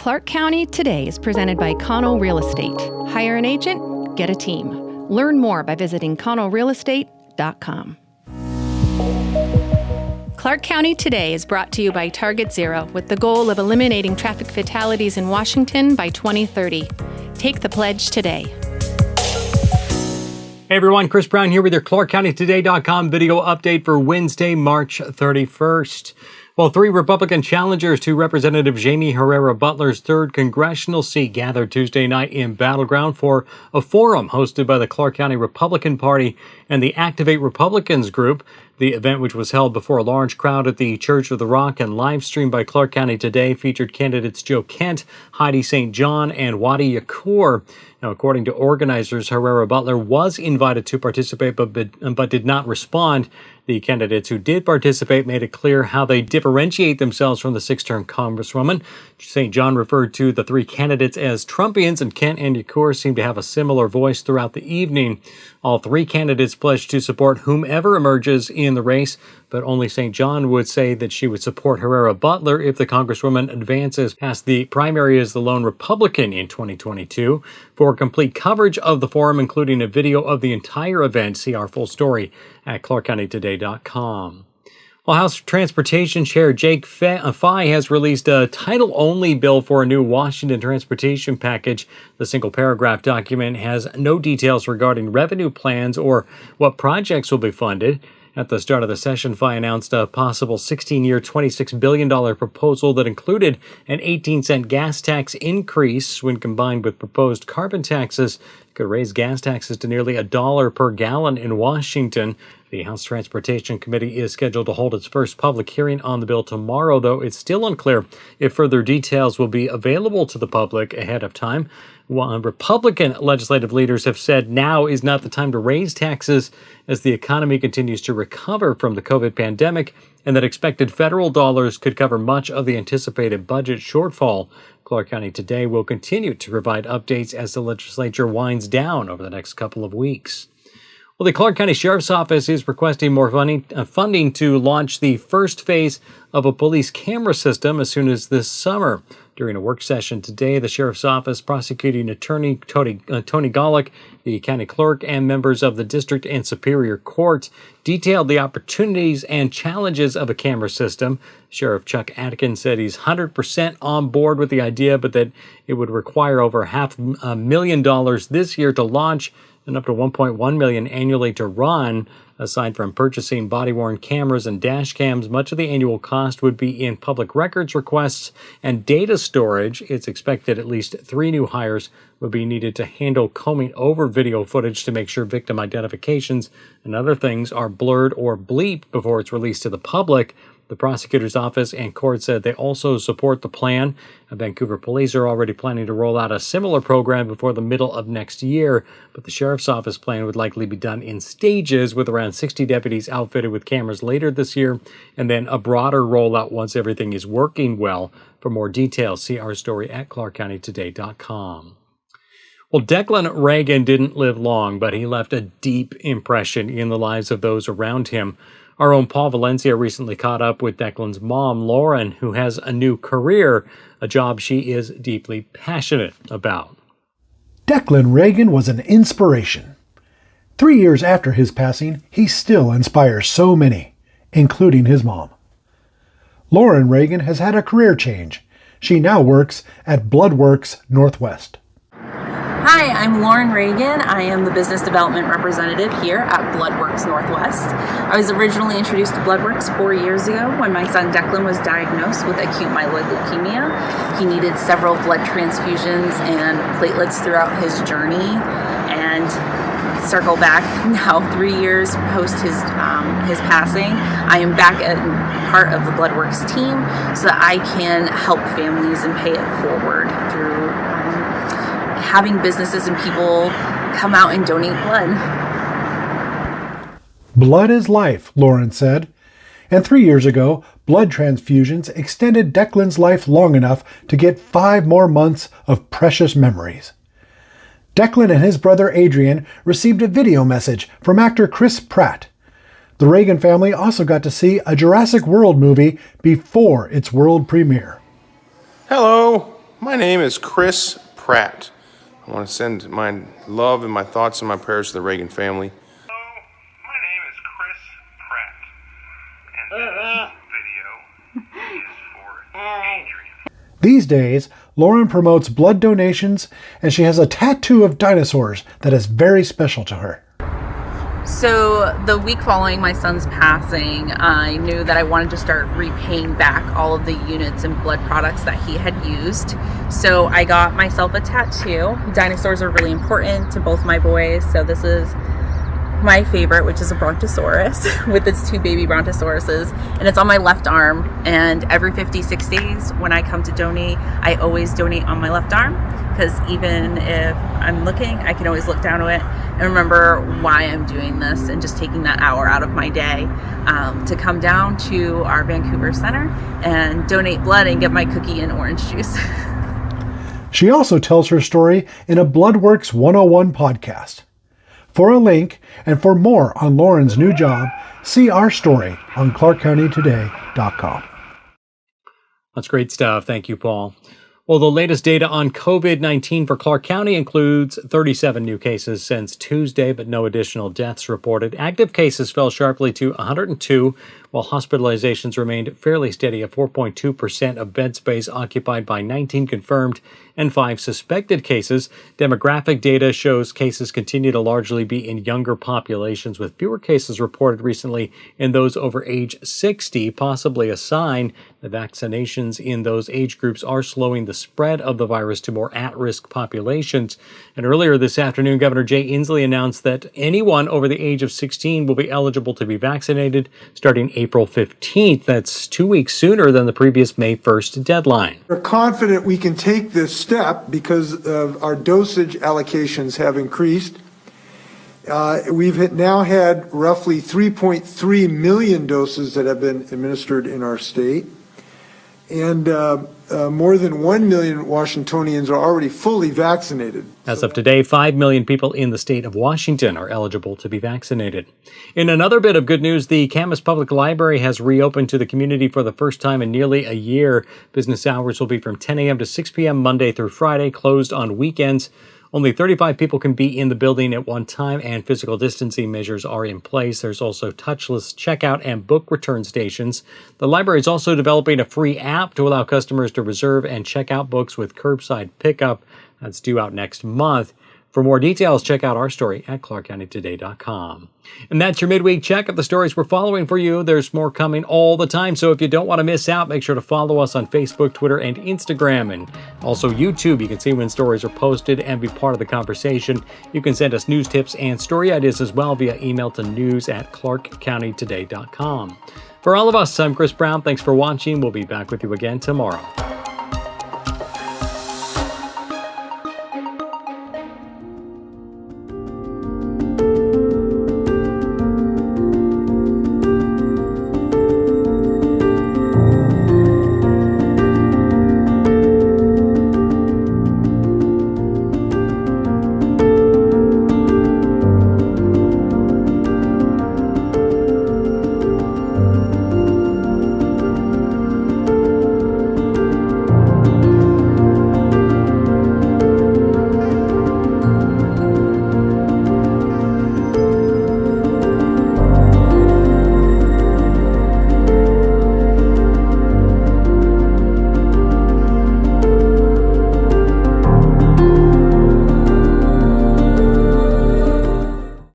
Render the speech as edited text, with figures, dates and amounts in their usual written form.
Clark County Today is presented by Connell Real Estate. Hire an agent, get a team. Learn more by visiting connellrealestate.com. Clark County Today is brought to you by Target Zero with the goal of eliminating traffic fatalities in Washington by 2030. Take the pledge today. Hey everyone, Chris Brown here with your ClarkCountyToday.com video update for Wednesday, March 31st. Well, 3 Republican challengers to Representative Jaime Herrera Butler's 3rd congressional seat gathered Tuesday night in Battleground for a forum hosted by the Clark County Republican Party and the Activate Republicans group. The event, which was held before a large crowd at the Church of the Rock and live streamed by Clark County Today, featured candidates Joe Kent, Heidi St. John, and Wadi Yakhour. Now, according to organizers, Herrera Butler was invited to participate but did not respond. The candidates who did participate made it clear how they differentiate themselves from the 6th-term Congresswoman. St. John referred to the 3 candidates as Trumpians, and Kent and Yakhour seemed to have a similar voice throughout the evening. All 3 candidates pledged to support whomever emerges in the race, but only St. John would say that she would support Herrera Butler if the Congresswoman advances past the primary as the lone Republican in 2022. For complete coverage of the forum, including a video of the entire event, see our full story at ClarkCountyToday.com. Well, House Transportation Chair Jake Fye has released a title-only bill for a new Washington transportation package. The single-paragraph document has no details regarding revenue plans or what projects will be funded. At the start of the session, Fye announced a possible 16-year, $26 billion proposal that included an 18-cent gas tax increase. When combined with proposed carbon taxes, it could raise gas taxes to nearly $1 per gallon in Washington. The House Transportation Committee is scheduled to hold its first public hearing on the bill tomorrow, though it's still unclear if further details will be available to the public ahead of time. Republican legislative leaders have said now is not the time to raise taxes as the economy continues to recover from the COVID pandemic, and that expected federal dollars could cover much of the anticipated budget shortfall. Clark County Today will continue to provide updates as the legislature winds down over the next couple of weeks. Well, the Clark County Sheriff's Office is requesting more funding to launch the first phase of a police camera system as soon as this summer. During a work session today, the Sheriff's Office prosecuting attorney Tony Golick, the county clerk, and members of the district and superior court detailed the opportunities and challenges of a camera system. Sheriff Chuck Atkins said he's 100% on board with the idea, but that it would require over $500,000 this year to launch and up to $1.1 million annually to run. Aside from purchasing body-worn cameras and dash cams, much of the annual cost would be in public records requests and data storage. It's expected at least 3 new hires would be needed to handle combing over video footage to make sure victim identifications and other things are blurred or bleeped before it's released to the public. The prosecutor's office and court said they also support the plan. Vancouver police are already planning to roll out a similar program before the middle of next year, but the sheriff's office plan would likely be done in stages, with around 60 deputies outfitted with cameras later this year, and then a broader rollout once everything is working well. For more details, see our story at ClarkCountyToday.com. Well, Declan Reagan didn't live long, but he left a deep impression in the lives of those around him. Our own Paul Valencia recently caught up with Declan's mom, Lauren, who has a new career, a job she is deeply passionate about. Declan Reagan was an inspiration. 3 years after his passing, he still inspires so many, including his mom. Lauren Reagan has had a career change. She now works at Bloodworks Northwest. Hi, I'm Lauren Reagan. I am the business development representative here at Bloodworks Northwest. I was originally introduced to Bloodworks 4 years ago when my son Declan was diagnosed with acute myeloid leukemia. He needed several blood transfusions and platelets throughout his journey, and circle back now 3 years post his passing, I am back at part of the Bloodworks team so that I can help families and pay it forward through having businesses and people come out and donate blood. Blood is life, Lauren said. And 3 years ago, blood transfusions extended Declan's life long enough to get 5 more months of precious memories. Declan and his brother Adrian received a video message from actor Chris Pratt. The Reagan family also got to see a Jurassic World movie before its world premiere. Hello, My name is Chris Pratt. I want to send my love and my thoughts and my prayers to the Reagan family. Hello, my name is Chris Pratt, and this video is for Adrian. These days, Lauren promotes blood donations, and she has a tattoo of dinosaurs that is very special to her. So the week following my son's passing, I knew that I wanted to start repaying back all of the units and blood products that he had used. So I got myself a tattoo. Dinosaurs are really important to both my boys. So this is my favorite, which is a brontosaurus with its two baby brontosauruses, and it's on my left arm. And every 56 days when I come to donate, I always donate on my left arm, because even if I'm looking, I can always look down to it and remember why I'm doing this, and just taking that hour out of my day to come down to our Vancouver center and donate blood and get my cookie and orange juice. She also tells her story in a Bloodworks 101 podcast. For a link and for more on Lauren's new job, see our story on ClarkCountyToday.com. That's great stuff. Thank you, Paul. Well, the latest data on COVID-19 for Clark County includes 37 new cases since Tuesday, but no additional deaths reported. Active cases fell sharply to 102, while hospitalizations remained fairly steady at 4.2% of bed space occupied by 19 confirmed and 5 suspected cases. Demographic data shows cases continue to largely be in younger populations, with fewer cases reported recently in those over age 60, possibly a sign that vaccinations in those age groups are slowing the spread of the virus to more at-risk populations. And earlier this afternoon, Governor Jay Inslee announced that anyone over the age of 16 will be eligible to be vaccinated starting April 15th. That's 2 weeks sooner than the previous May 1st deadline. We're confident we can take this step because our dosage allocations have increased. We've now had roughly 3.3 million doses that have been administered in our state. And more than 1 million Washingtonians are already fully vaccinated. As of today, 5 million people in the state of Washington are eligible to be vaccinated. In another bit of good news, the Camas Public Library has reopened to the community for the first time in nearly a year. Business hours will be from 10 a.m. to 6 p.m. Monday through Friday, closed on weekends. Only 35 people can be in the building at one time, and physical distancing measures are in place. There's also touchless checkout and book return stations. The library is also developing a free app to allow customers to reserve and check out books with curbside pickup. That's due out next month. For more details, check out our story at ClarkCountyToday.com. And that's your midweek check of the stories we're following for you. There's more coming all the time, so if you don't want to miss out, make sure to follow us on Facebook, Twitter, and Instagram, and also YouTube. You can see when stories are posted and be part of the conversation. You can send us news tips and story ideas as well via email to news@ClarkCountyToday.com. For all of us, I'm Chris Brown. Thanks for watching. We'll be back with you again tomorrow.